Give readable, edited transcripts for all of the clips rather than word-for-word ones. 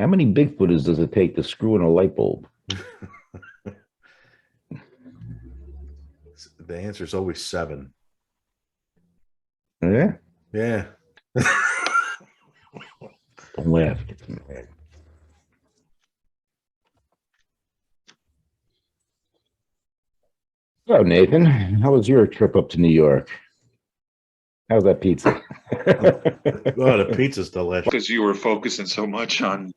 How many Bigfooters does it take to screw in a light bulb? The answer is always 7. Yeah. Yeah. Don't laugh. So, Nathan, how was your trip up to New York? How's that pizza? Oh, the pizza's delicious. Because you were focusing so much on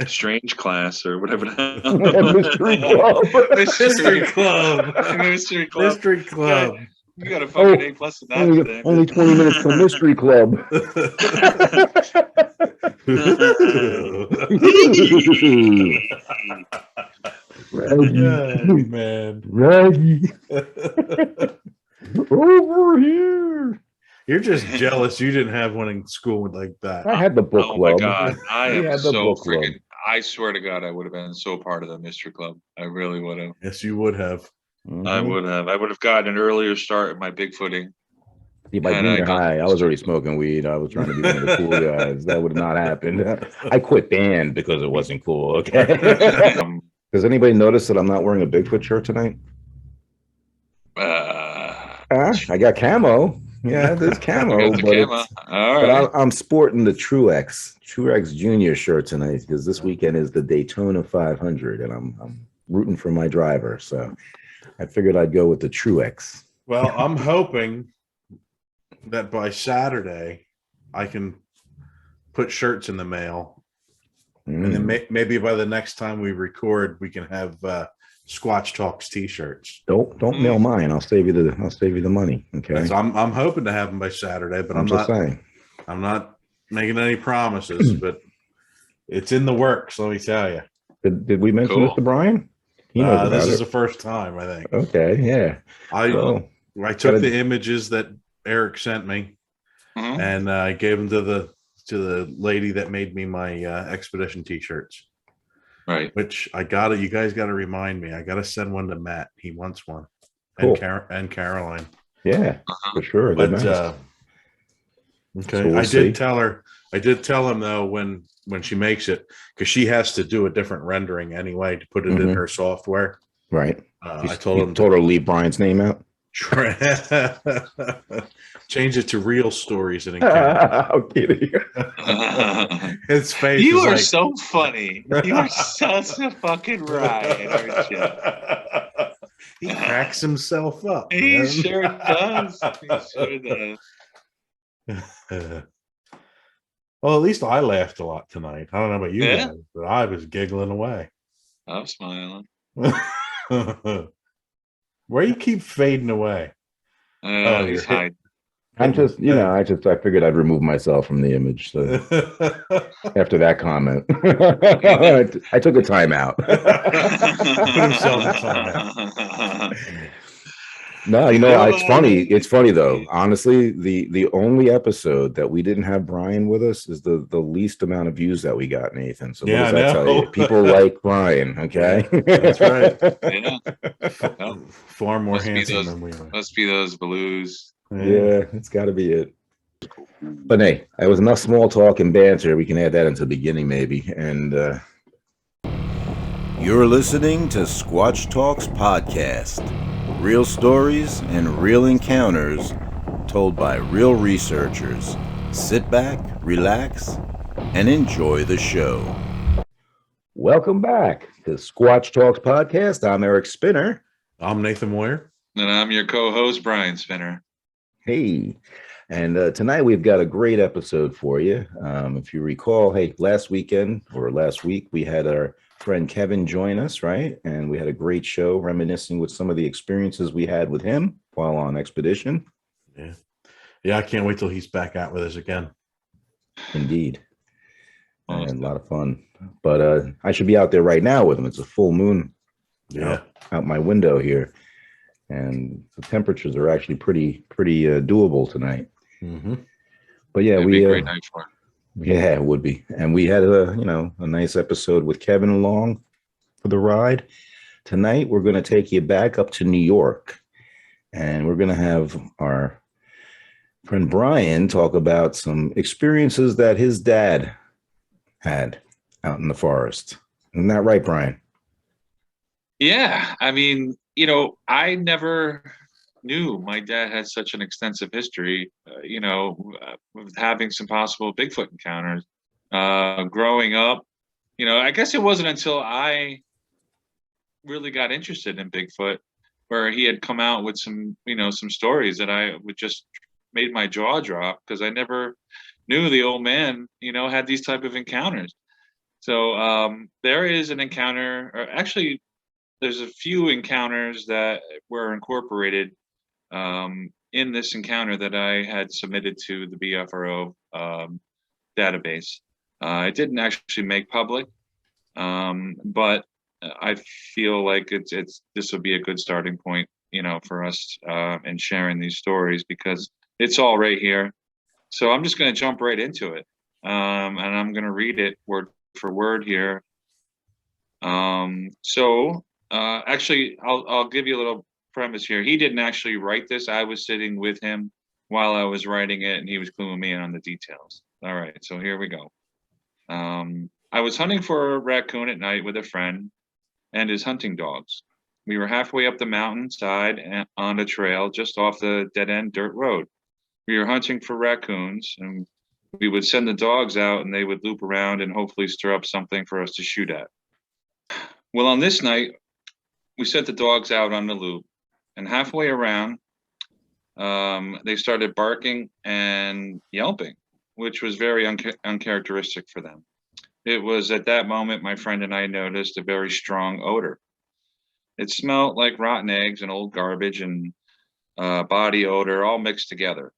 Strange Class or whatever. Mystery Club. Mystery Club. Mystery Club. Mystery Club. You got a fucking A plus in that thing. Only 20 minutes to Mystery Club. Raggy. Oh, man. Raggy. Over here. You're just jealous you didn't have one in school like that. I had the book Oh club. my God. I We am had the so book club. freaking. I swear to God, I would have been so part of the Mystery Club. I really would have. Yes, you would have. Mhm. I would have. I would have gotten an earlier start at my bigfooting. See, by And I junior got high, I was already smoking weed. I was trying to be one of the cool guys. That would have not happened. I quit band because it wasn't cool. Okay. Does anybody notice that I'm not wearing a Bigfoot shirt tonight? I got camo. Yeah, there's camo. I got the but camo. it's- All But right. I'm sporting the Truex Junior shirt tonight because this weekend is the Daytona 500, and I'm rooting for my driver. So I figured I'd go with the Truex. Well, I'm hoping that by Saturday I can put shirts in the mail, and then maybe by the next time we record, we can have Squatch Talks T-shirts. Don't mail mine. I'll save you the money. Okay. So I'm hoping to have them by Saturday, but I'm just not saying. I'm not making any promises, but it's in the works. Let me tell you. Did we mention Cool. this to Brian? He knows This about is it. the first time, I think. Okay. Yeah. I So, took the images that Eric sent me, Mhm. and I gave them to the lady that made me my expedition T-shirts. Right. Which I got it. You guys got to remind me. I got to send one to Matt. He wants one, Cool. and Caroline. yeah, for sure. They're But nice. okay, So we'll I see. did tell her. I did tell him though when she makes it, because she has to do a different rendering anyway to put it in Mhm. her software. Right. I told You him told her to leave Brian's name out. change it to real stories and encounters. I'm kidding. His face. You is are like, so funny. You are such a fucking riot, aren't you? He cracks himself up. He man. sure does. He sure does. Well, at least I laughed a lot tonight. I don't know about you Yeah? guys, but I was giggling away. I'm smiling. Where you keep fading away? Oh, you're he's hiding. I'm just, I figured I'd remove myself from the image. So after that comment, I took a timeout. Put himself in timeout. No, it's funny. It's funny though. Honestly, the only episode that we didn't have Brian with us is the least amount of views that we got, Nathan. So Yeah, what does that I tell know. you? People like Brian, okay? That's right. Yeah. Well, Far more must be handsome those- than we are. Must be those blues. Yeah, it's got to be it. But hey, it was enough small talk and banter. We can add that into the beginning, maybe. And You're listening to Squatch Talks Podcast. Real stories and real encounters told by real researchers. Sit back, relax, and enjoy the show. welcome back to Squatch Talks Podcast. I'm Eric Spinner. I'm Nathan Moyer. And I'm your co-host, Brian Spinner. Hey, and tonight we've got a great episode for you. If you recall, last week, we had our friend Kevin join us, right? And we had a great show reminiscing with some of the experiences we had with him while on expedition. Yeah, I can't wait till he's back out with us again. Indeed. Awesome. And a lot of fun. But I should be out there right now with him. It's a full moon out my window here. And the temperatures are actually pretty doable tonight. Mm-hmm. But yeah, It'd be a great night for him. Yeah, it would be. And we had a nice episode with Kevin along for the ride. Tonight, we're going to take you back up to New York. And we're going to have our friend Brian talk about some experiences that his dad had. out in the forest. Isn't that right, Brian? Yeah, I mean, I never knew my dad had such an extensive history, with having some possible Bigfoot encounters. Growing up, I guess it wasn't until I really got interested in Bigfoot where he had come out with some stories that I would just made my jaw drop, because I never knew the old man, had these type of encounters. So there is an encounter, or actually, there's a few encounters that were incorporated in this encounter that I had submitted to the BFRO database. It didn't actually make public, but I feel like this will be a good starting point, for us in sharing these stories, because it's all right here. So I'm just going to jump right into it, and I'm going to read it word for word here. Actually, I'll give you a little premise here. He didn't actually write this. I was sitting with him while I was writing it, and he was cluing me in on the details. All right, so here we go. I was hunting for a raccoon at night with a friend and his hunting dogs. We were halfway up the mountainside and on a trail just off the dead-end dirt road. We were hunting for raccoons, and we would send the dogs out, and they would loop around and hopefully stir up something for us to shoot at. Well, on this night, we sent the dogs out on the loop, and halfway around, they started barking and yelping, which was very uncharacteristic for them. It was at that moment my friend and I noticed a very strong odor. It smelled like rotten eggs and old garbage and body odor all mixed together.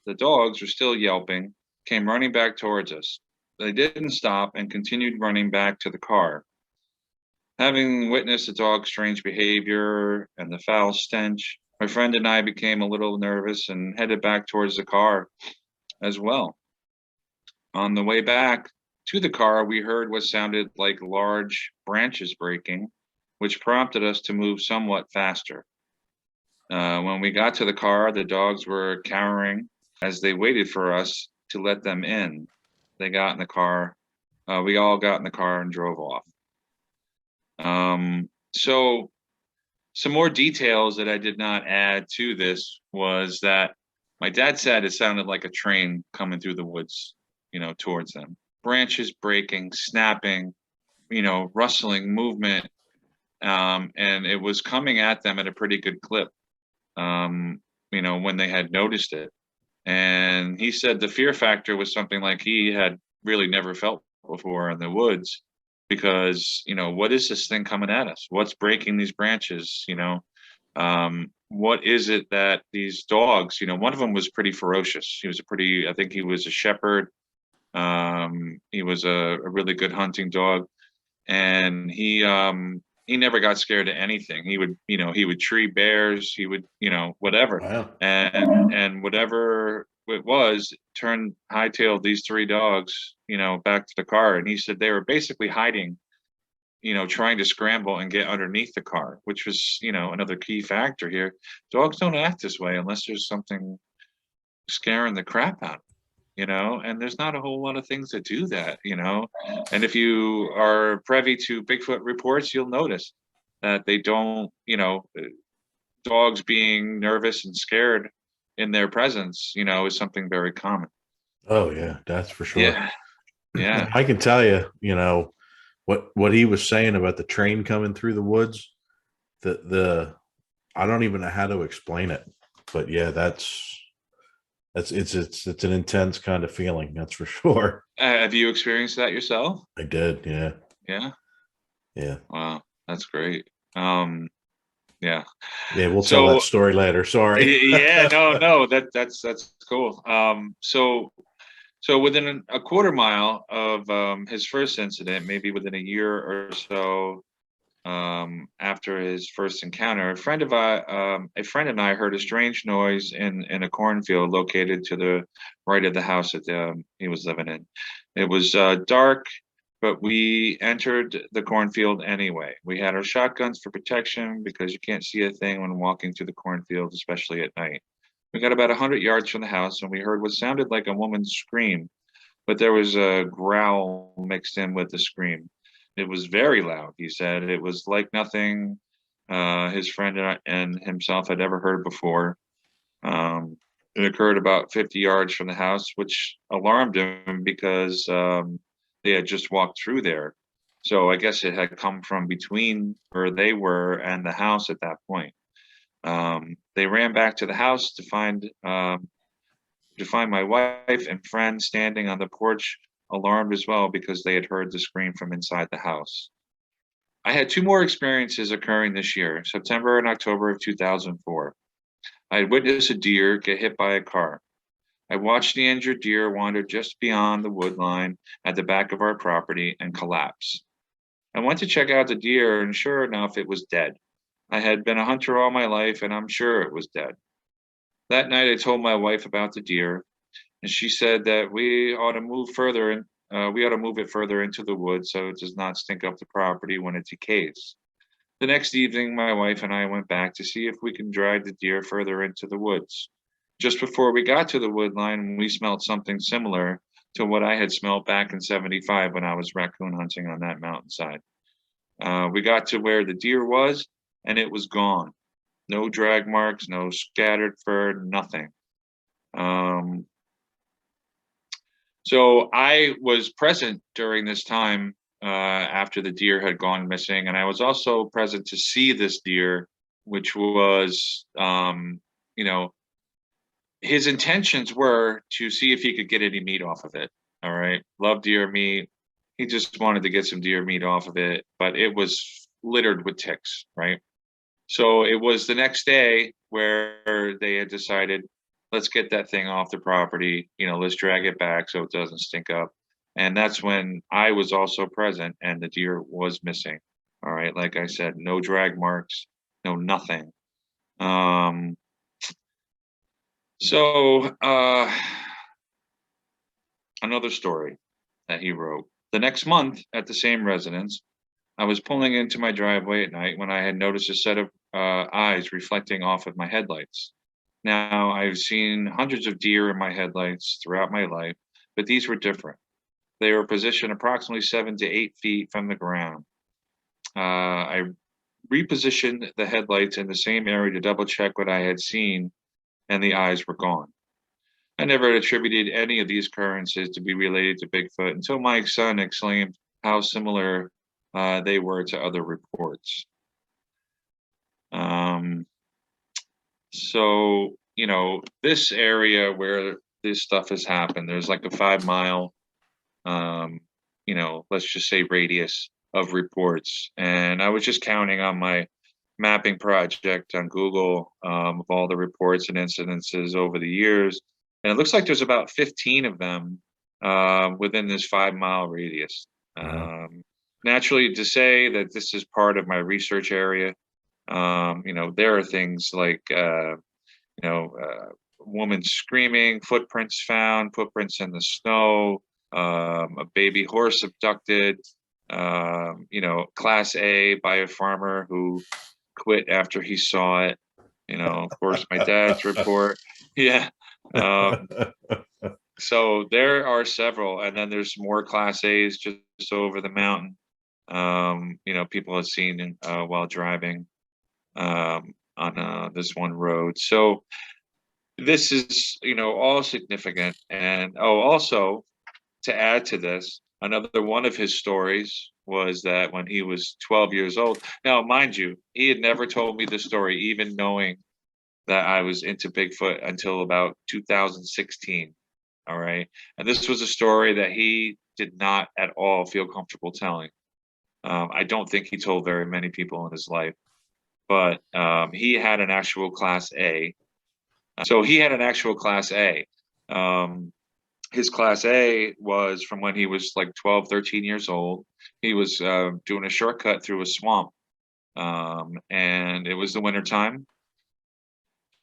The dogs were still yelping, came running back towards us. They didn't stop and continued running back to the car. Having witnessed the dog's strange behavior and the foul stench, my friend and I became a little nervous and headed back towards the car as well. On the way back to the car, we heard what sounded like large branches breaking, which prompted us to move somewhat faster. When we got to the car, the dogs were cowering as they waited for us to let them in. They got in the car. We all got in the car and drove off. So some more details that I did not add to this was that my dad said it sounded like a train coming through the woods, towards them. Branches breaking, snapping, rustling, movement. And it was coming at them at a pretty good clip, when they had noticed it. And he said the fear factor was something like he had really never felt before in the woods, because, what is this thing coming at us? What's breaking these branches? What is it that these dogs, one of them was pretty ferocious. I think he was a shepherd. He was a really good hunting dog, and he never got scared of anything. He would tree bears, he would, whatever. Wow. And whatever it was, hightailed these three dogs, back to the car. And he said they were basically hiding, trying to scramble and get underneath the car, which was, another key factor here. Dogs don't act this way unless there's something scaring the crap out of them, and there's not a whole lot of things that do that, and if you are privy to Bigfoot reports, you'll notice that they don't, dogs being nervous and scared in their presence, is something very common. Oh yeah, that's for sure. Yeah. I can tell you, what he was saying about the train coming through the woods, the I don't even know how to explain it, but yeah, it's an intense kind of feeling, that's for sure. Have you experienced that yourself? I did, yeah. Wow, that's great. Yeah, we'll tell that story later. Sorry. Yeah, no, that's cool. So within a quarter mile of his first incident, maybe within a year or so after his first encounter, a friend and I heard a strange noise in a cornfield located to the right of the house that he was living in. It was dark, but we entered the cornfield anyway. We had our shotguns for protection because you can't see a thing when walking through the cornfield, especially at night. We got about 100 yards from the house and we heard what sounded like a woman's scream but there was a growl mixed in with the scream. It was very loud, he said. It was like nothing his friend and himself had ever heard before. It occurred about 50 yards from the house, which alarmed him because they had just walked through there. So I guess it had come from between where they were and the house at that point. They ran back to the house to find my wife and friend standing on the porch, alarmed as well because they had heard the scream from inside the house. I had two more experiences occurring this year, September and October of 2004. I had witnessed a deer get hit by a car. I watched the injured deer wander just beyond the wood line at the back of our property and collapse. I went to check out the deer, and sure enough, it was dead. I had been a hunter all my life, and I'm sure it was dead. That night, I told my wife about the deer, and she said that we ought to move it further into the woods so it does not stink up the property when it decays. The next evening, my wife and I went back to see if we can drag the deer further into the woods. Just before we got to the wood line, we smelled something similar to what I had smelled back in '75 when I was raccoon hunting on that mountainside. We got to where the deer was, and it was gone. No drag marks, no scattered fur, nothing. So I was present during this time after the deer had gone missing, and I was also present to see this deer, which was, his intentions were to see if he could get any meat off of it. All right, love deer meat. He just wanted to get some deer meat off of it, but it was littered with ticks, right? So it was the next day where they had decided, let's get that thing off the property, let's drag it back so it doesn't stink up. And that's when I was also present and the deer was missing. All right, like I said, no drag marks, no nothing. Another story that he wrote. The next month at the same residence, I was pulling into my driveway at night when I had noticed a set of eyes reflecting off of my headlights. Now, I've seen hundreds of deer in my headlights throughout my life, but these were different. They were positioned approximately 7 to 8 feet from the ground. I repositioned the headlights in the same area to double check what I had seen, and the eyes were gone. I never attributed any of these occurrences to be related to Bigfoot until my son exclaimed how similar they were to other reports. So, this area where this stuff has happened, there's like a 5 mile, let's just say radius of reports. And I was just counting on my mapping project on Google of all the reports and incidences over the years. And it looks like there's about 15 of them within this 5 mile radius. Naturally, to say that this is part of my research area, there are things like, woman screaming, footprints found, footprints in the snow, a baby horse abducted, class A by a farmer who quit after he saw it. Of course, my dad's report. Yeah. So there are several, and then there's more class A's just over the mountain. People have seen while driving on this one road. So this is, all significant. And also to add to this, another one of his stories was that when he was 12 years old. Now, mind you, he had never told me the story, even knowing that I was into Bigfoot until about 2016. All right. And this was a story that he did not at all feel comfortable telling. I don't think he told very many people in his life, but he had an actual class A. So he had an actual class A. His class A was from when he was like 12, 13 years old. He was doing a shortcut through a swamp. And it was the wintertime.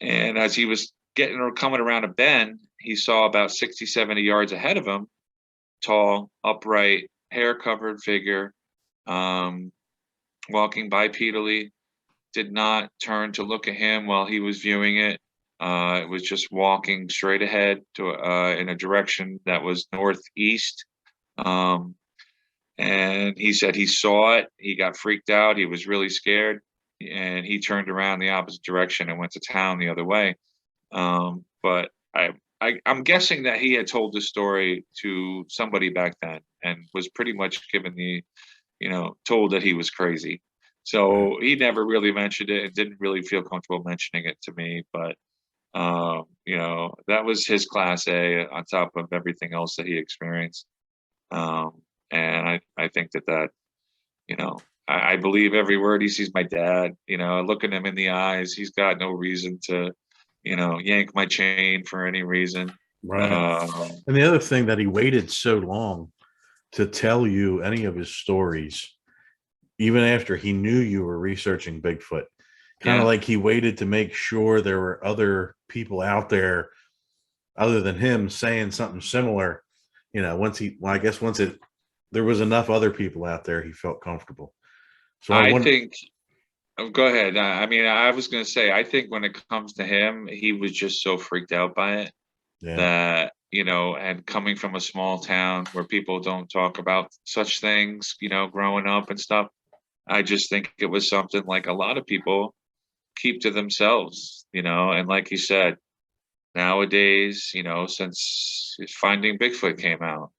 And as he was coming around a bend, he saw about 60, 70 yards ahead of him, tall, upright, hair-covered figure, walking bipedally, did not turn to look at him while he was viewing it. It was just walking straight ahead to in a direction that was northeast. And he said he saw it. He got freaked out. He was really scared, and he turned around the opposite direction and went to town the other way. But I'm guessing that he had told this story to somebody back then and was pretty much given the, told that he was crazy. So he never really mentioned it and didn't really feel comfortable mentioning it to me. But, that was his class A on top of everything else that he experienced. And I think that, I believe every word. He sees my dad, looking him in the eyes. He's got no reason to, yank my chain for any reason. Right. And the other thing that he waited so long to tell you any of his stories, even after he knew you were researching Bigfoot, kind of like he waited to make sure there were other people out there other than him saying something similar. There was enough other people out there, he felt comfortable. So I think, go ahead. I was going to say, I think when it comes to him, he was just so freaked out by it that, and coming from a small town where people don't talk about such things, growing up and stuff, I just think it was something like a lot of people keep to themselves, and like you said, nowadays, since Finding Bigfoot came out,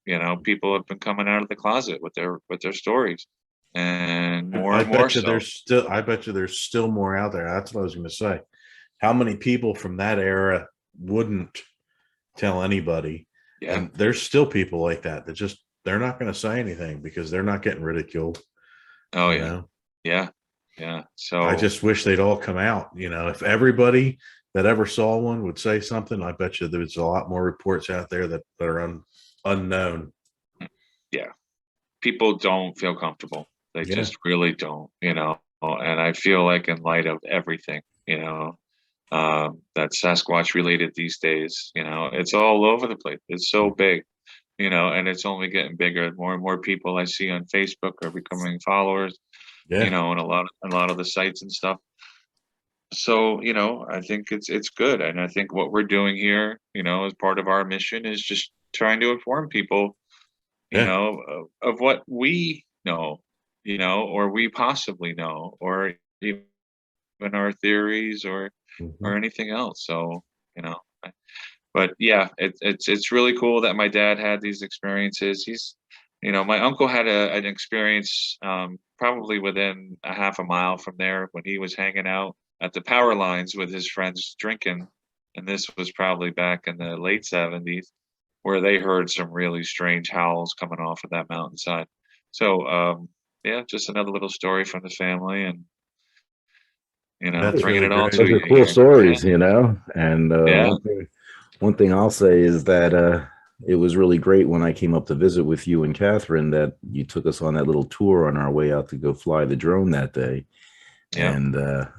people have been coming out of the closet with their stories, and more and more. I bet you there's still more out there. That's what I was going to say. How many people from that era wouldn't tell anybody? Yeah. And there's still people like that they're not going to say anything because they're not getting ridiculed. Oh yeah. Yeah. So I just wish they'd all come out. If everybody that ever saw one would say something, I bet you there's a lot more reports out there that are unknown. Yeah. People don't feel comfortable. They just really don't, and I feel like in light of everything, that Sasquatch related these days, it's all over the place. It's so big, and it's only getting bigger. More and more people I see on Facebook are becoming followers, and a lot of the sites and stuff. So, I think it's good. And I think what we're doing here, as part of our mission is just trying to inform people, of what we know, or we possibly know, or even our theories or anything else. So, but yeah, it's really cool that my dad had these experiences. He's, my uncle had an experience, probably within a half a mile from there when he was hanging out at the power lines with his friends drinking. And this was probably back in the late 70s, where they heard some really strange howls coming off of that mountainside. So, just another little story from the family, and, That's bringing really it all great. to Those you. are cool stories, and Yeah. one thing I'll say is that it was really great when I came up to visit with you and Catherine that you took us on that little tour on our way out to go fly the drone that day. Yeah. And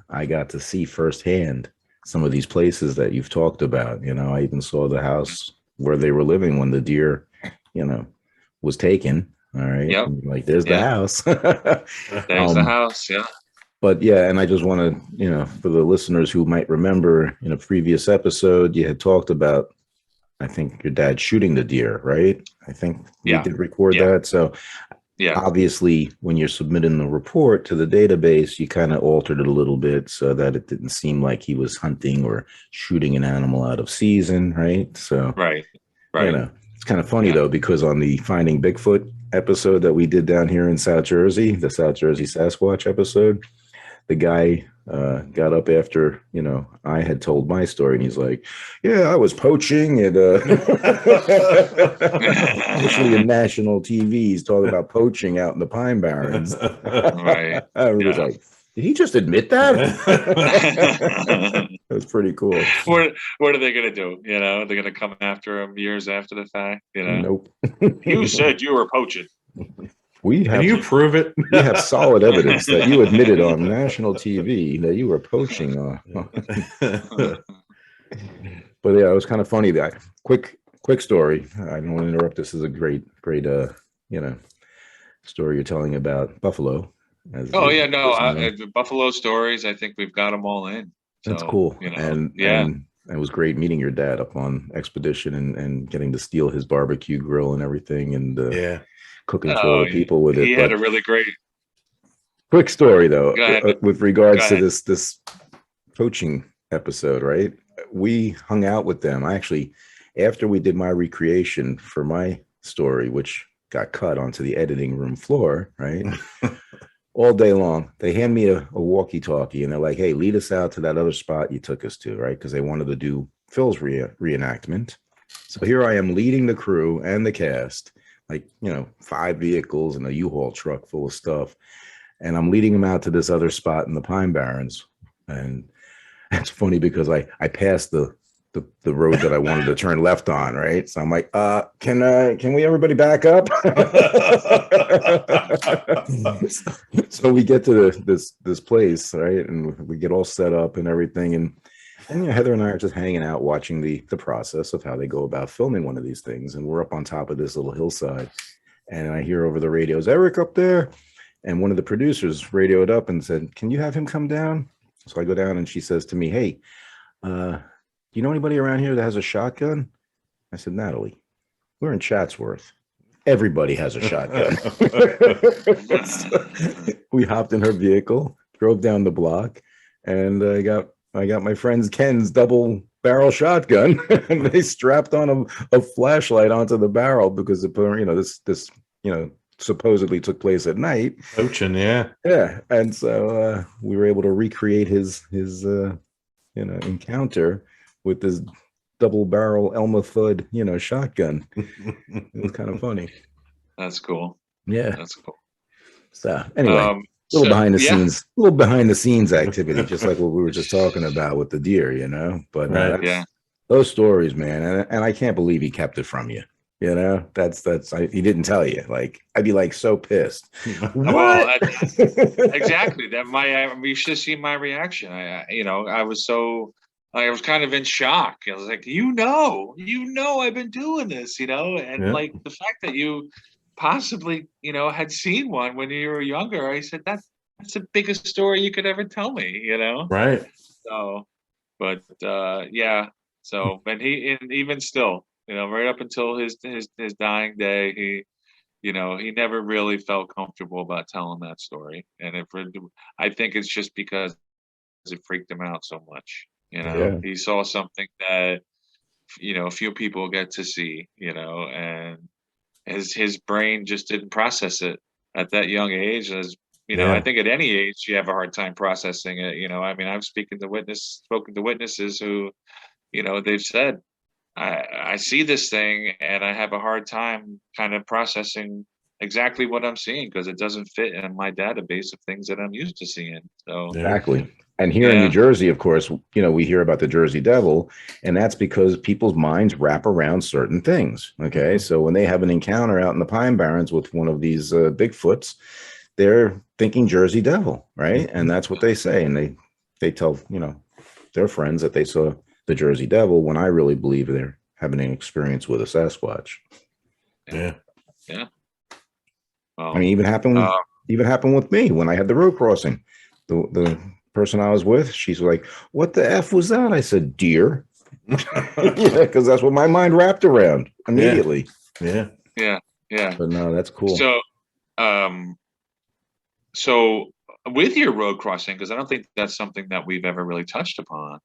I got to see firsthand some of these places that you've talked about. I even saw the house where they were living when the deer, was taken. All right. Yep. Like, there's the house. There's the house. Yeah. But yeah, and I just want to, for the listeners who might remember, in a previous episode, you had talked about, I think, your dad shooting the deer, right? I think we did record that. So obviously, when you're submitting the report to the database, you kind of altered it a little bit so that it didn't seem like he was hunting or shooting an animal out of season, right? So, right. It's kind of funny though, because on the Finding Bigfoot episode that we did down here in South Jersey, the South Jersey Sasquatch episode, the guy got up after, I had told my story, and he's like, yeah, I was poaching and actually in national TV, he's talking about poaching out in the Pine Barrens. Right. I was like, did he just admit that? That's pretty cool. What are they going to do? They're going to come after him years after the fact. Nope. You said you were poaching. Can you prove it? We have solid evidence that you admitted on national TV that you were poaching. But yeah, it was kind of funny. That quick story. I don't want to interrupt. This is a great story you're telling about buffalo. The buffalo stories. I think we've got them all in. So, that's cool. And it was great meeting your dad up on Expedition and getting to steal his barbecue grill and everything, and Yeah. cooking for other people with it. He had a really great. Quick story though, Go ahead. with regards Go to ahead. this poaching episode, right? We hung out with them. I actually, after we did my recreation for my story, which got cut onto the editing room floor, right? All day long, they hand me a walkie-talkie and they're like, hey, lead us out to that other spot you took us to, right? Because they wanted to do Phil's reenactment. So here I am leading the crew and the cast, like, 5 vehicles and a U-Haul truck full of stuff. And I'm leading them out to this other spot in the Pine Barrens. And it's funny because I passed the road that I wanted to turn left on, right? So I'm like, can we everybody back up? So we get to this place, right? And we get all set up and everything. And Heather and I are just hanging out watching the process of how they go about filming one of these things. And we're up on top of this little hillside. And I hear over the radios, Eric up there. And one of the producers radioed up and said, can you have him come down? So I go down and she says to me, hey, do you know anybody around here that has a shotgun? I said, Natalie, we're in Chatsworth. Everybody has a shotgun. We hopped in her vehicle, drove down the block, and I got my friend Ken's double barrel shotgun, and they strapped on a flashlight onto the barrel because this supposedly took place at night. Poaching, yeah. Yeah, and so we were able to recreate his encounter with this double barrel Elmer Fudd, shotgun. It was kind of funny. That's cool. Yeah, That's cool. So anyway, little behind the scenes activity, just like what we were just talking about with the deer, But Right. Those stories, man, and I can't believe he kept it from you. He didn't tell you. Like, I'd be like so pissed. Well, exactly. You should have seen my reaction. I was kind of in shock. I was like, I've been doing this, and like the fact that you possibly, had seen one when you were younger. I said, that's the biggest story you could ever tell me, Right. So, but yeah. So, and even still, right up until his dying day, he never really felt comfortable about telling that story. And I think it's just because it freaked him out so much. He saw something that, few people get to see, and his brain just didn't process it at that young age. As I think at any age you have a hard time processing it. I've spoken to witnesses who, they've said, I see this thing and I have a hard time kind of processing exactly what I'm seeing because it doesn't fit in my database of things that I'm used to seeing. So exactly. And here in New Jersey, of course, we hear about the Jersey Devil, and that's because people's minds wrap around certain things. Okay. So when they have an encounter out in the Pine Barrens with one of these Bigfoots, they're thinking Jersey Devil, right? And that's what they say. And they tell, their friends that they saw the Jersey Devil, when I really believe they're having an experience with a Sasquatch. Yeah. Yeah. Well, even happened with me when I had the road crossing. The person I was with, she's like, what the F was that? I said, deer. Because that's what my mind wrapped around immediately. Yeah. But no, that's cool. So with your road crossing, because I don't think that's something that we've ever really touched upon.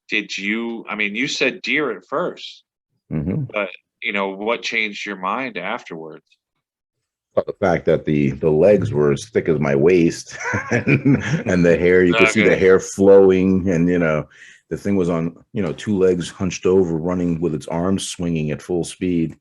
Did you said deer at first, but what changed your mind afterwards? The fact that the legs were as thick as my waist and the hair, you could see the hair flowing, and the thing was on 2 legs hunched over, running with its arms swinging at full speed.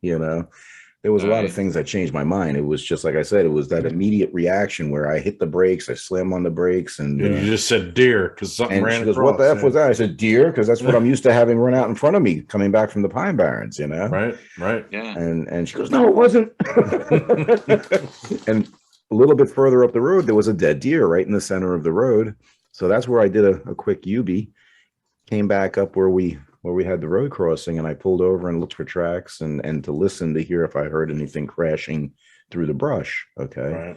There was a lot of things that changed my mind. It was just like I said, it was that immediate reaction where I hit the brakes, I slammed on the brakes, and you just said deer because something ran across. What the F was that? I said deer because that's what I'm used to having run out in front of me coming back from the Pine Barrens, Right. Yeah. And she goes, no, it wasn't. And a little bit further up the road, there was a dead deer right in the center of the road. So that's where I did a quick U-B, came back up where we had the road crossing, and I pulled over and looked for tracks and to listen to hear if I heard anything crashing through the brush. Okay. Right.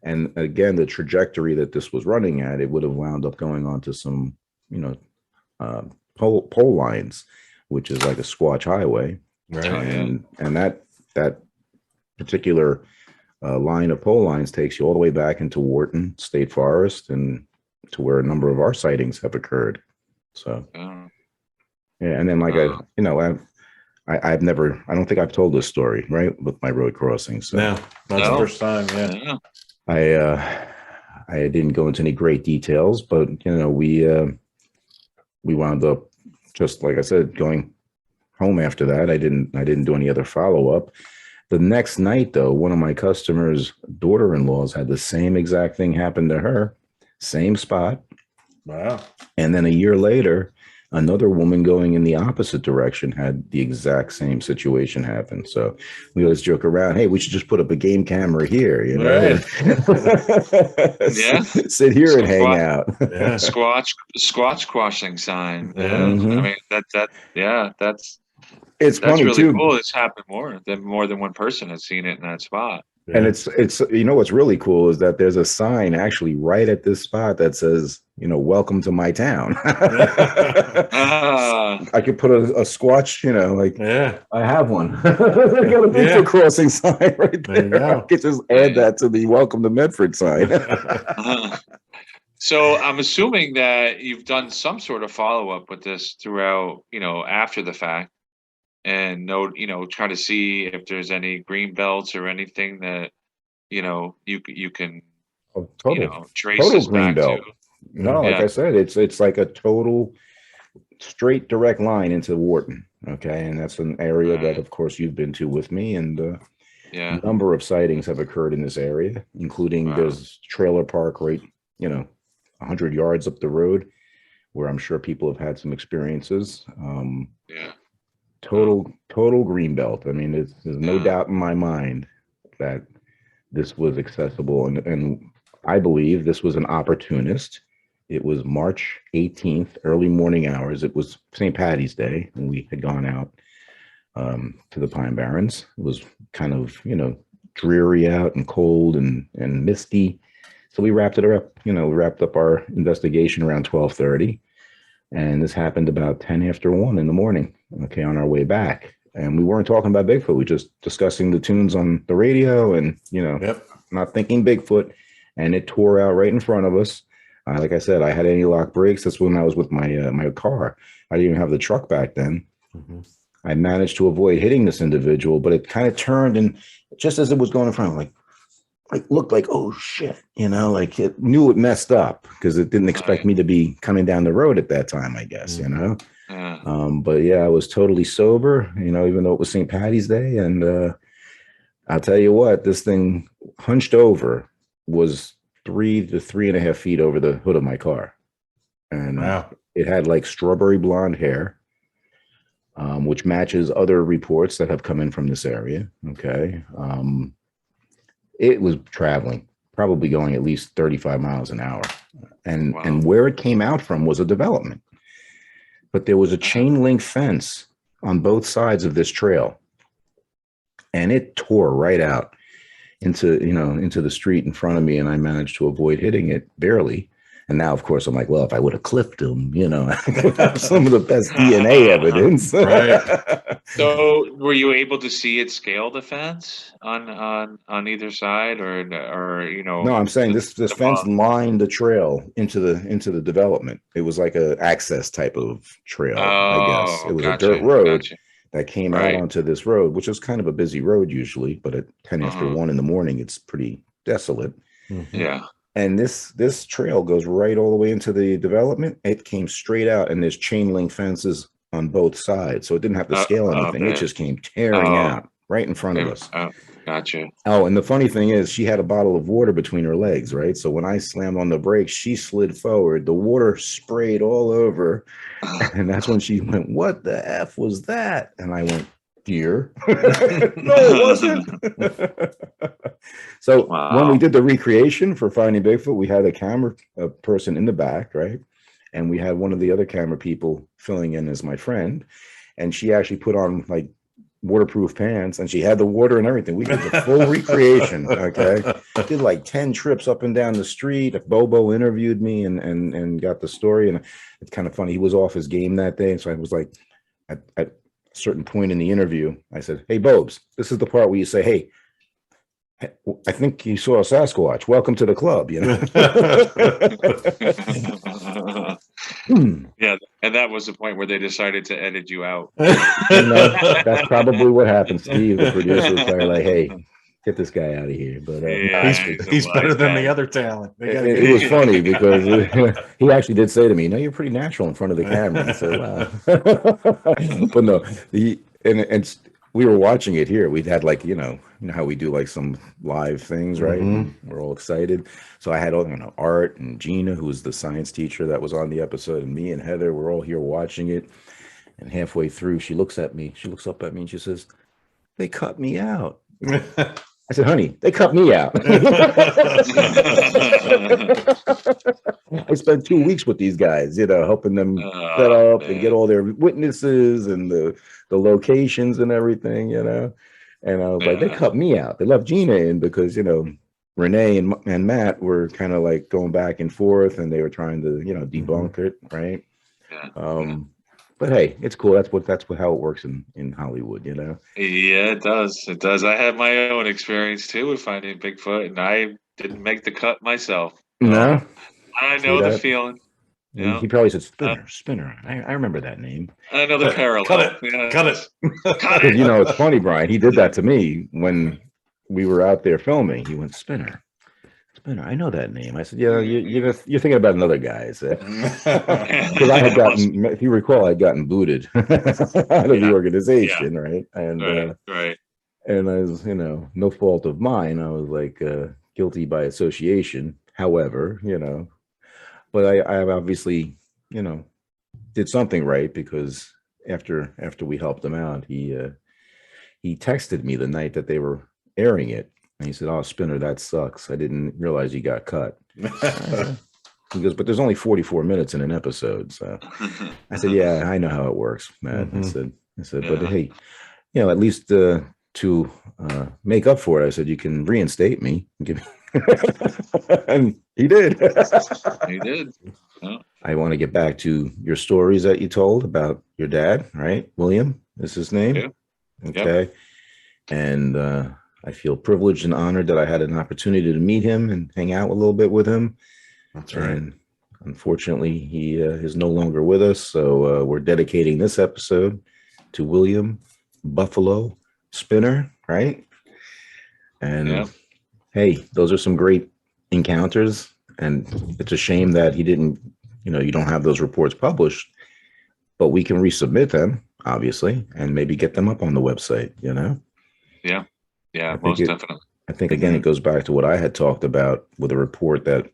And again, the trajectory that this was running at, it would have wound up going onto some, pole lines, which is like a Squatch highway. Right. And that particular line of pole lines takes you all the way back into Wharton State Forest and to where a number of our sightings have occurred. So, yeah. And then I don't think I've told this story, right, with my road crossing. So no, that's the first time. Yeah. I didn't go into any great details, but we wound up, just like I said, going home after that. I didn't do any other follow-up. The next night, though, one of my customers' daughter-in-laws had the same exact thing happen to her, same spot. Wow. And then a year later, another woman going in the opposite direction had the exact same situation happen. So we always joke around, hey, we should just put up a game camera here, Right. Yeah. Sit here and hang out. Yeah. Squatch crossing sign. Yeah. Mhm. I mean, that's It's funny really too. cool. It's happened more than one person has seen it in that spot. And it's what's really cool is that there's a sign actually right at this spot that says, welcome to my town. I could put a Squatch, I have one. I got a Bigfoot crossing sign right there. I could just add that to the welcome to Medford sign. So I'm assuming that you've done some sort of follow-up with this throughout, after the fact. And try to see if there's any green belts or anything that you can trace this green back belt. to. No, like I said, it's like a total straight direct line into Wharton. Okay, and that's an area that, of course, you've been to with me, and a number of sightings have occurred in this area, including there's trailer park right 100 yards up the road, where I'm sure people have had some experiences. Total green belt. I mean, there's no doubt in my mind that this was accessible, and I believe this was an opportunist. It was March 18th, early morning hours. It was St. Patty's Day, and we had gone out to the Pine Barrens. It was kind of dreary out and cold and misty, so we wrapped it up. We wrapped up our investigation around 12:30. And this happened about 10 after 1 in the morning, on our way back. And we weren't talking about Bigfoot. We were just discussing the tunes on the radio and, not thinking Bigfoot. And it tore out right in front of us. Like I said, I had anti-lock brakes. That's when I was with my car. I didn't even have the truck back then. Mm-hmm. I managed to avoid hitting this individual, but it kind of turned, and just as it was going in front, like looked like, oh shit, like it knew it messed up because it didn't expect me to be coming down the road at that time, I guess, but yeah, I was totally sober, even though it was St. Patty's Day. And I'll tell you what, this thing hunched over was 3 to 3.5 feet over the hood of my car. And it had like strawberry blonde hair, which matches other reports that have come in from this area. Okay. It was traveling, probably going at least 35 miles an hour. And where it came out from was a development. But there was a chain link fence on both sides of this trail. And it tore right out into the street in front of me. And I managed to avoid hitting it barely. And now, of course, I'm like, well, if I would have clipped him, I could have some of the best DNA evidence. Right. So, were you able to see it scale the fence on either side, or No, I'm saying this fence lined the trail into the development. It was like a access type of trail, I guess. It was a dirt road that came out onto this road, which is kind of a busy road usually, but at 10 after 1 in the morning, it's pretty desolate. Mm-hmm. Yeah. And this trail goes right all the way into the development. It came straight out, and there's chain link fences on both sides, so it didn't have to scale anything. It just came tearing out right in front of us. Gotcha. Oh, and the funny thing is, she had a bottle of water between her legs, right? So when I slammed on the brakes, she slid forward. The water sprayed all over, and that's when she went, "What the F was that?" And I went, "Deer." No, it wasn't. So when we did the recreation for Finding Bigfoot, we had a person in the back, right? And we had one of the other camera people filling in as my friend. And she actually put on like waterproof pants, and she had the water and everything. We did the full recreation. Okay, did like 10 trips up and down the street. Bobo interviewed me and got the story, and it's kind of funny. He was off his game that day, and so I was like, at a certain point in the interview, I said, "Hey, Bobes, this is the part where you say, hey, I think you saw a Sasquatch. Welcome to the club." You know. Yeah, and that was the point where they decided to edit you out. That's probably what happened. Steve, the producer, was probably like, "Hey, get this guy out of here." But he's better than the other talent. It was funny because he actually did say to me, "No, you're pretty natural in front of the camera." I said, "Wow." But no, and we were watching it here. We'd had like, you know how we do like some live things, right? Mm-hmm. We're all excited. So I had Art and Gina, who was the science teacher that was on the episode, and me and Heather were all here watching it. And halfway through, she looks up at me and she says, "They cut me out." I said, "Honey, they cut me out." I spent 2 weeks with these guys, helping them set up and get all their witnesses and the locations and everything, And I was like, they cut me out. They left Gina in because, Renee and Matt were kind of like going back and forth, and they were trying to, debunk it, right? But hey, it's cool. That's how it works in Hollywood, Yeah, it does. It does. I had my own experience too with finding Bigfoot, and I didn't make the cut myself. No, I know the feeling. He probably said Spinner. I remember that name. Another parallel. Cut it. Cut it. It's funny, Brian. He did that to me when we were out there filming. He went, Spinner. I know that name. I said, "Yeah, you're thinking about another guy." Because I had gotten, if you recall, I'd gotten booted out of the organization, right? And right. And I was, no fault of mine. I was like guilty by association. However, but I obviously, did something right, because after we helped him out, he texted me the night that they were airing it. And he said, "Oh, Spinner, that sucks. I didn't realize you got cut." He goes, "But there's only 44 minutes in an episode." So I said, "Yeah, I know how it works, man." Mm-hmm. I said, "But hey, at least to make up for it," I said, "you can reinstate me." And he did. He did. Oh. I want to get back to your stories that you told about your dad, right? William is his name. Yeah. Okay. Yep. And I feel privileged and honored that I had an opportunity to meet him and hang out a little bit with him. That's right. And unfortunately, he is no longer with us. So we're dedicating this episode to William Buffalo Spinner, right? And hey, those are some great encounters. And it's a shame that he didn't, you don't have those reports published, but we can resubmit them, obviously, and maybe get them up on the website, Yeah. Yeah, most definitely. I think, again, it goes back to what I had talked about with a report that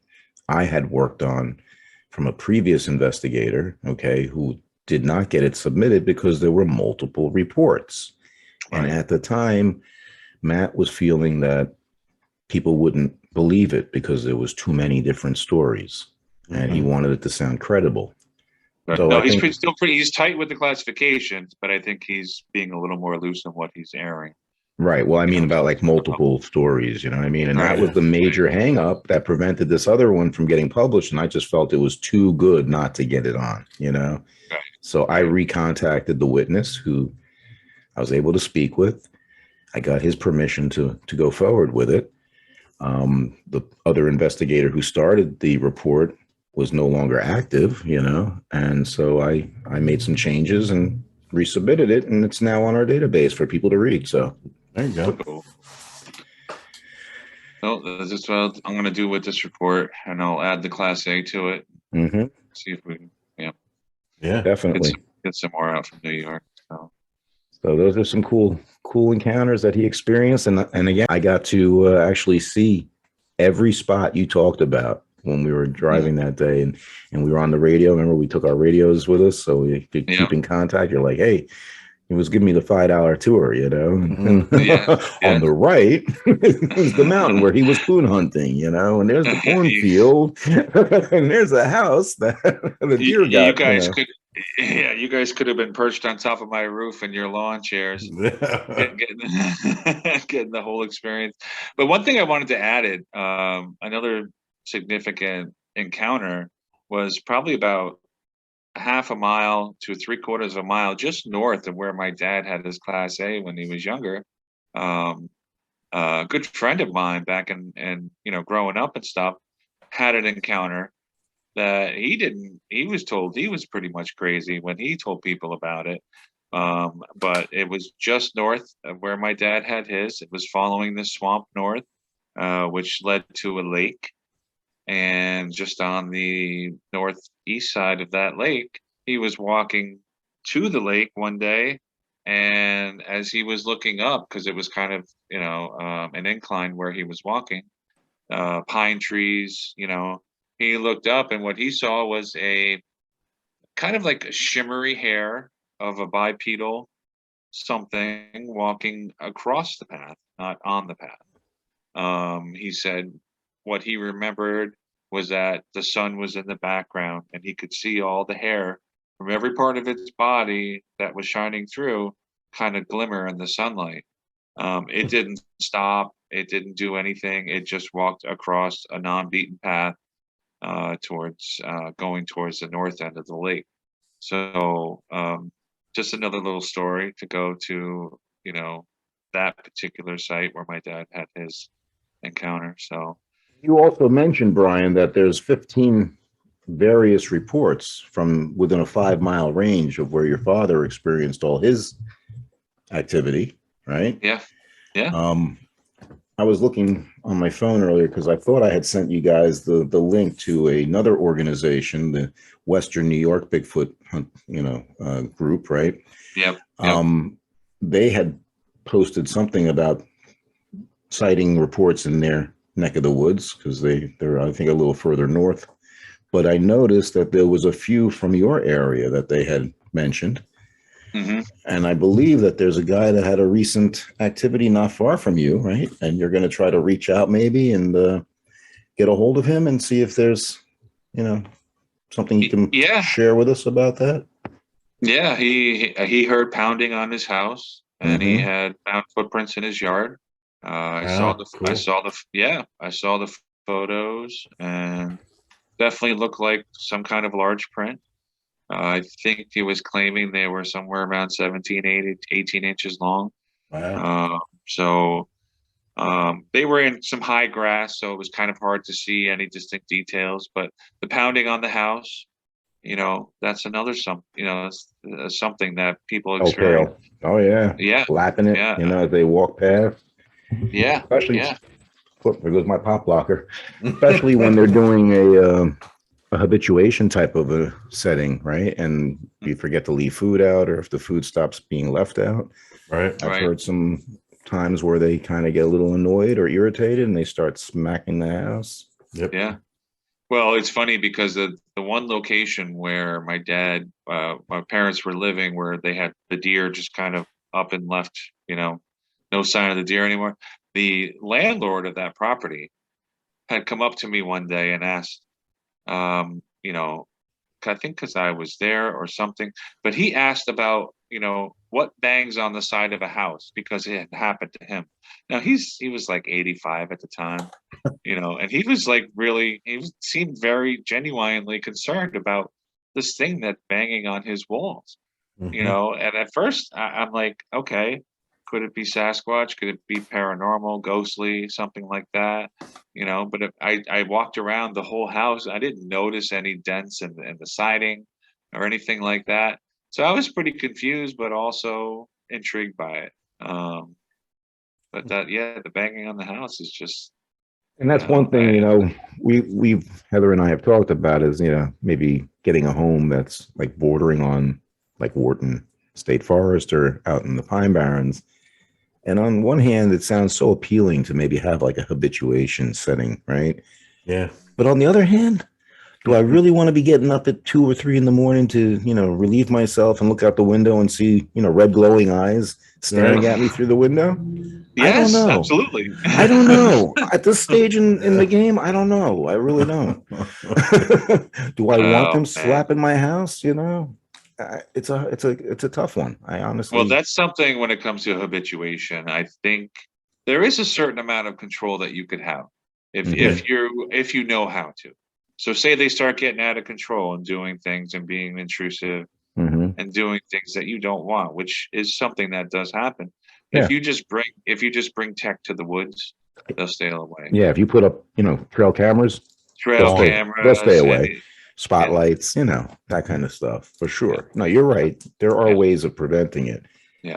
I had worked on from a previous investigator, who did not get it submitted because there were multiple reports. Right. And at the time, Matt was feeling that people wouldn't believe it because there was too many different stories, and he wanted it to sound credible. Right. So he's tight with the classifications, but I think he's being a little more loose in what he's airing. Right. Well, I mean, about like multiple stories, you know what I mean? And that was the major hang up that prevented this other one from getting published. And I just felt it was too good not to get it on, Right. So I recontacted the witness, who I was able to speak with. I got his permission to go forward with it. The other investigator who started the report was no longer active, and so I made some changes and resubmitted it, and it's now on our database for people to read. So there you go. Cool. Well, that's just what I'm going to do with this report, and I'll add the Class A to it. Mm-hmm. See if we can, definitely get some more out from New York. So those are some cool encounters that he experienced, and again, I got to actually see every spot you talked about when we were driving that day, and we were on the radio. Remember, we took our radios with us, so we could keep in contact. You're like, hey, he was giving me the $5 tour, Mm-hmm. On the right is the mountain where he was coon hunting, and there's the cornfield, and there's a house that the deer got. Yeah, you guys could have been perched on top of my roof in your lawn chairs, getting the whole experience. But one thing I wanted to add it, another significant encounter was probably about a half a mile to 3/4 of a mile just north of where my dad had his Class A when he was younger. A good friend of mine back in growing up and stuff had an encounter that he was told he was pretty much crazy when he told people about it. But it was just north of where my dad had his. It was following the swamp north, which led to a lake. And just on the northeast side of that lake, he was walking to the lake one day. And as he was looking up, because it was kind of, an incline where he was walking, pine trees, he looked up and what he saw was a kind of like a shimmery hair of a bipedal something walking across the path, not on the path. He said what he remembered was that the sun was in the background and he could see all the hair from every part of its body that was shining through kind of glimmer in the sunlight. It didn't stop. It didn't do anything. It just walked across a non-beaten path towards going towards the north end of the lake. So just another little story to go to, that particular site where my dad had his encounter. So You also mentioned, Brian, that there's 15 various reports from within a 5-mile range of where your father experienced all his activity, right? yeah. I was looking on my phone earlier because I thought I had sent you guys the link to another organization, the Western New York Bigfoot, group, right? Yep. They had posted something about sighting reports in their neck of the woods because they're I think a little further north. But I noticed that there was a few from your area that they had mentioned. Mm-hmm. And I believe that there's a guy that had a recent activity not far from you, right? And you're going to try to reach out maybe and get a hold of him and see if there's, something you can share with us about that. Yeah, he heard pounding on his house and he had found footprints in his yard. I saw the photos and definitely looked like some kind of large print. I think he was claiming they were somewhere around 18 inches long. Wow. They were in some high grass, so it was kind of hard to see any distinct details. But the pounding on the house, that's another something that people experience. Oh yeah. Yeah. Lapping it, as they walk past. Yeah. Especially, there goes my pop blocker. Especially when they're doing a habituation type of a setting, right? And you forget to leave food out, or if the food stops being left out. Right. I've heard some times where they kind of get a little annoyed or irritated and they start smacking the house. Yep. Yeah. Well, it's funny because the one location where my parents were living, where they had the deer just kind of up and left, no sign of the deer anymore. The landlord of that property had come up to me one day and asked, I think because I was there or something, but he asked about, what bangs on the side of a house because it had happened to him. Now he was like 85 at the time, and he was like seemed very genuinely concerned about this thing that banging on his walls, and at first I'm like, okay, could it be Sasquatch? Could it be paranormal, ghostly, something like that? But if I walked around the whole house, I didn't notice any dents in the siding or anything like that. So I was pretty confused, but also intrigued by it. But the banging on the house is just. And that's one thing, we've Heather and I have talked about is, maybe getting a home that's like bordering on like Wharton State Forest or out in the Pine Barrens. And on one hand, it sounds so appealing to maybe have like a habituation setting, right? Yeah. But on the other hand, do I really want to be getting up at 2 or 3 in the morning to, relieve myself and look out the window and see, red glowing eyes staring at me through the window? Yes, I don't know. Absolutely. I don't know. At this stage in the game, I don't know. I really don't. Do I want them slapping my house, it's a tough one. I honestly. Well, that's something when it comes to habituation. I think there is a certain amount of control that you could have if you know how to. So say they start getting out of control and doing things and being intrusive and doing things that you don't want, which is something that does happen. Yeah. If you just bring tech to the woods, they'll stay away. Yeah, if you put up, trail cameras, Cameras, they'll stay away. Spotlights, that kind of stuff for sure. No, you're right. There are ways of preventing it. Yeah.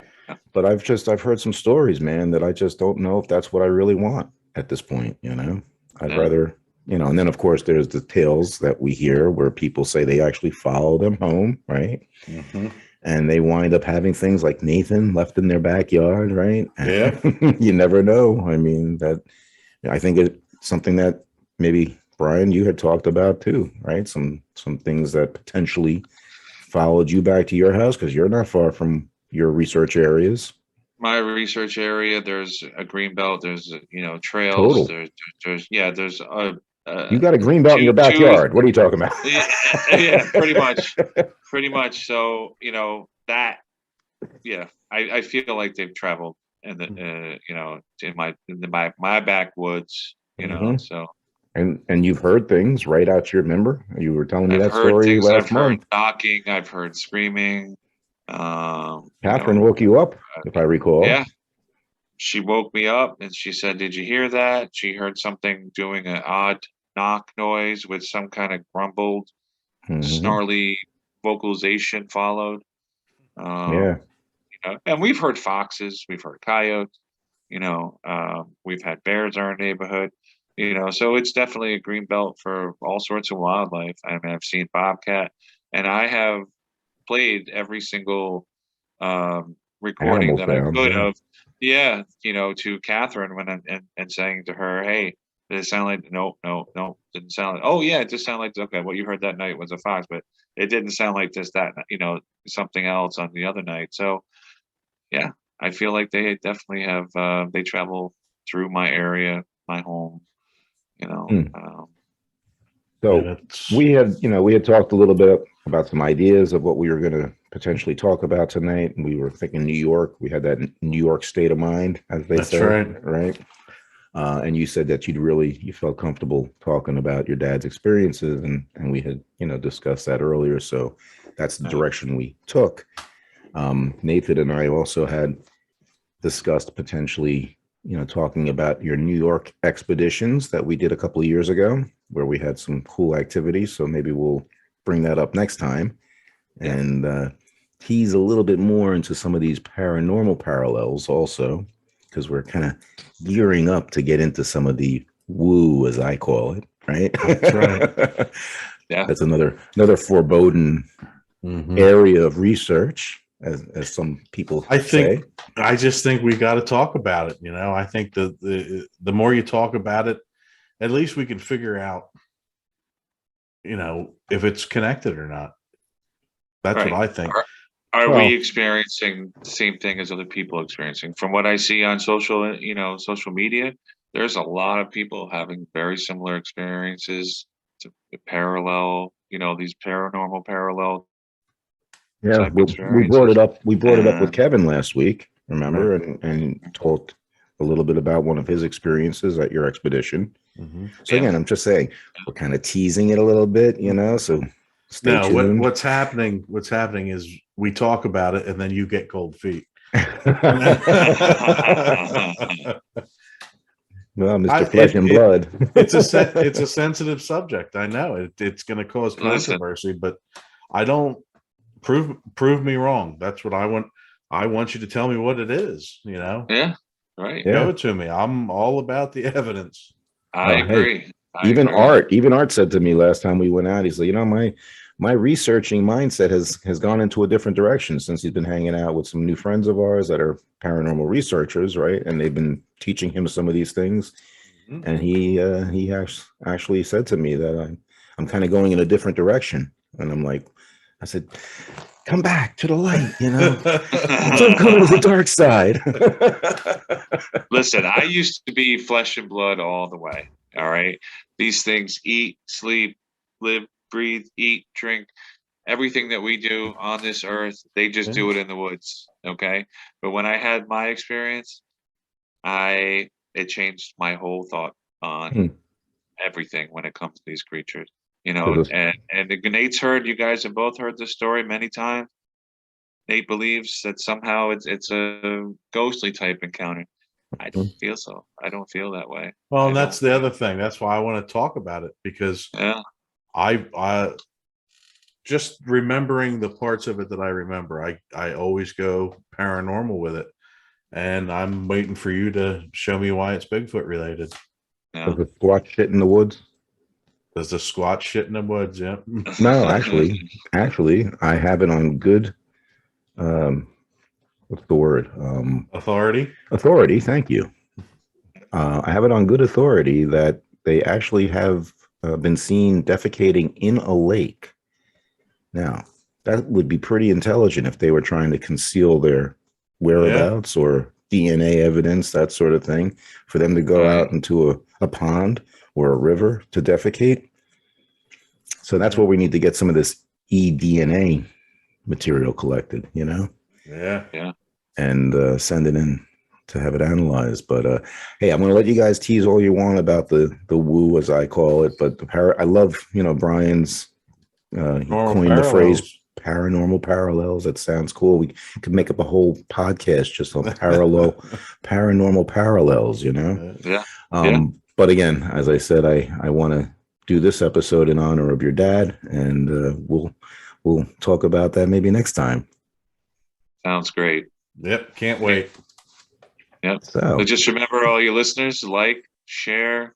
But I've heard some stories, man, that I just don't know if that's what I really want at this point. I'd rather, and then of course there's the tales that we hear where people say they actually follow them home, right? And they wind up having things like Nathan left in their backyard, right? Yeah. You never know. I mean, I think it's something that maybe Brian, you had talked about too, right? Some things that potentially followed you back to your house because you're not far from your research areas. My research area, there's a green belt, there's trails, Total. there's you got a green belt in your backyard. What are you talking about? Yeah, pretty much. So I feel like they've traveled in my backwoods, so. And you've heard things right out your member. You were telling me that story last month. I've heard knocking. I've heard screaming. Catherine woke you up, if I recall. Yeah, she woke me up and she said, "Did you hear that?" She heard something doing an odd knock noise with some kind of grumbled, snarly vocalization followed. And we've heard foxes, we've heard coyotes. We've had bears in our neighborhood. So it's definitely a green belt for all sorts of wildlife. I mean, I've seen bobcat, and I have played every single recording that I could have. Yeah, to Catherine and saying to her, "Hey, did it sound like no, didn't sound like. Oh yeah, it just sounded like okay. What you heard that night was a fox, but it didn't sound like this, that, something else on the other night." So, yeah, I feel like they definitely have. They travel through my area, my home. So we had talked a little bit about some ideas of what we were going to potentially talk about tonight, and we were thinking New York. We had that New York state of mind, as they say, right? And you said that you felt comfortable talking about your dad's experiences, and we had discussed that earlier. So that's the direction we took. Nathan and I also had discussed potentially talking about your New York expeditions that we did a couple of years ago, where we had some cool activities. So maybe we'll bring that up next time and tease a little bit more into some of these paranormal parallels also, because we're kind of gearing up to get into some of the woo, as I call it, right? That's right. Yeah. That's another foreboding area of research. As some people I just think we got to talk about it. I think the more you talk about it, at least we can figure out, if it's connected or not. That's what I think. Are we experiencing the same thing as other people experiencing? From what I see on social media, there's a lot of people having very similar experiences to parallel, these paranormal parallel. Yeah, we brought it up. We brought it up with Kevin last week, remember, and talked a little bit about one of his experiences at your expedition. So again, I'm just saying we're kind of teasing it a little bit, so stay tuned. What's happening is we talk about it and then you get cold feet. Well, Mr. Flesh and Blood. It's a sensitive subject. I know it's going to cause controversy, but I don't prove me wrong. That's what I want. I want you to tell me what it is. Yeah, right. Show it to me. I'm all about the evidence. I agree. Even Art said to me last time we went out, he's like, my researching mindset has gone into a different direction since he's been hanging out with some new friends of ours that are paranormal researchers, right? And they've been teaching him some of these things. And he actually said to me that I'm kind of going in a different direction. And I'm like, I said, come back to the light, Don't come to the dark side. Listen, I used to be flesh and blood all the way. All right. These things eat, sleep, live, breathe, eat, drink. everything that we do on this earth, they just do it in the woods. Okay. But when I had my experience, it changed my whole thought on everything when it comes to these creatures, you know. And Nate's you guys have both heard this story many times. Nate believes that somehow it's a ghostly type encounter. I don't feel so. I don't feel that way. Well, and that's the other thing. That's why I want to talk about it, because I just remembering the parts of it that I remember, I always go paranormal with it. And I'm waiting for you to show me why it's Bigfoot related. Does the Squatch shit in the woods? Does the Squatch shit in the woods? Yeah. No, actually, I have it on good. What's the word? Authority. Authority. Thank you. I have it on good authority that they actually have been seen defecating in a lake. Now, that would be pretty intelligent if they were trying to conceal their whereabouts or DNA evidence, that sort of thing, for them to go out into a pond or a river to defecate. So that's where we need to get some of this eDNA material collected, you know? Yeah. And send it in to have it analyzed. But hey, I'm going to let you guys tease all you want about the woo, as I call it. But I love, you know, Brian's he coined the phrase paranormal parallels. That sounds cool. We could make up a whole podcast just on paranormal parallels, you know? But again, as I said, I want to do this episode in honor of your dad, and we'll talk about that maybe next time. Sounds great. Yep. Can't wait. Yep. So just remember, all your listeners, like, share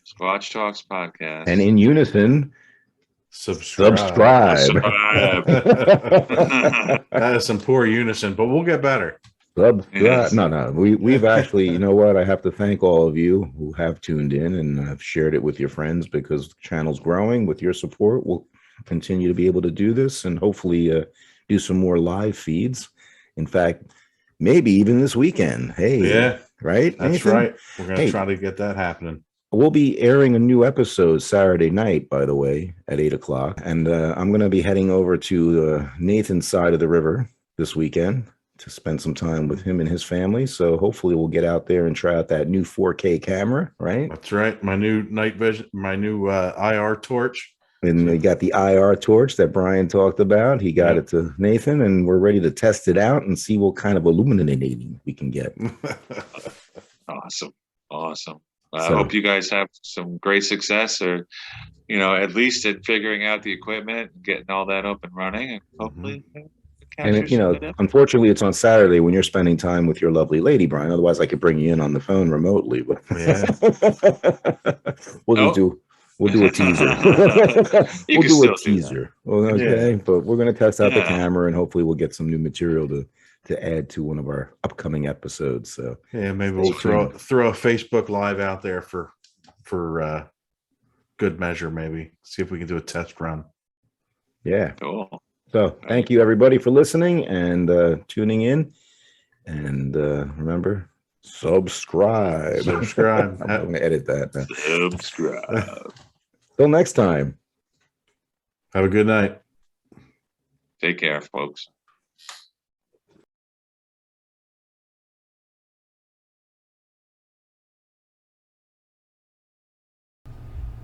Squatch Talks podcast. And in unison, subscribe. That is some poor unison, but we'll get better. Yes. No. We've actually, you know what? I have to thank all of you who have tuned in and have shared it with your friends, because the channel's growing. With your support, we'll continue to be able to do this, and hopefully do some more live feeds. In fact, maybe even this weekend. Hey, right? That's Nathan? right. We're going to try to get that happening. We'll be airing a new episode Saturday night, by the way, at 8:00. And I'm going to be heading over to Nathan's side of the river this weekend to spend some time with him and his family. So hopefully we'll get out there and try out that new 4K camera, right? That's right. My new night vision, my new IR torch. And we got the IR torch that Brian talked about. He got it to Nathan, and we're ready to test it out and see what kind of illuminating we can get. Awesome. I hope you guys have some great success, or, you know, at least in figuring out the equipment, getting all that up and running, and hopefully. And, you know, unfortunately, it's on Saturday when you're spending time with your lovely lady, Brian. Otherwise, I could bring you in on the phone remotely. But we'll do a teaser. We'll do a teaser. Well, okay, but we're going to test out the camera, and hopefully we'll get some new material to add to one of our upcoming episodes. So maybe we'll throw a Facebook Live out there for good measure. Maybe see if we can do a test run. Yeah. Cool. So thank you everybody for listening and tuning in. And remember, subscribe. I'm going to edit that. Subscribe. Till next time. Have a good night. Take care, folks.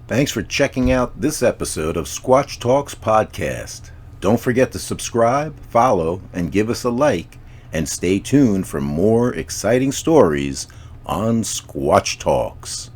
Thanks for checking out this episode of Squatch Talks Podcast. Don't forget to subscribe, follow, and give us a like, and stay tuned for more exciting stories on Squatch Talks.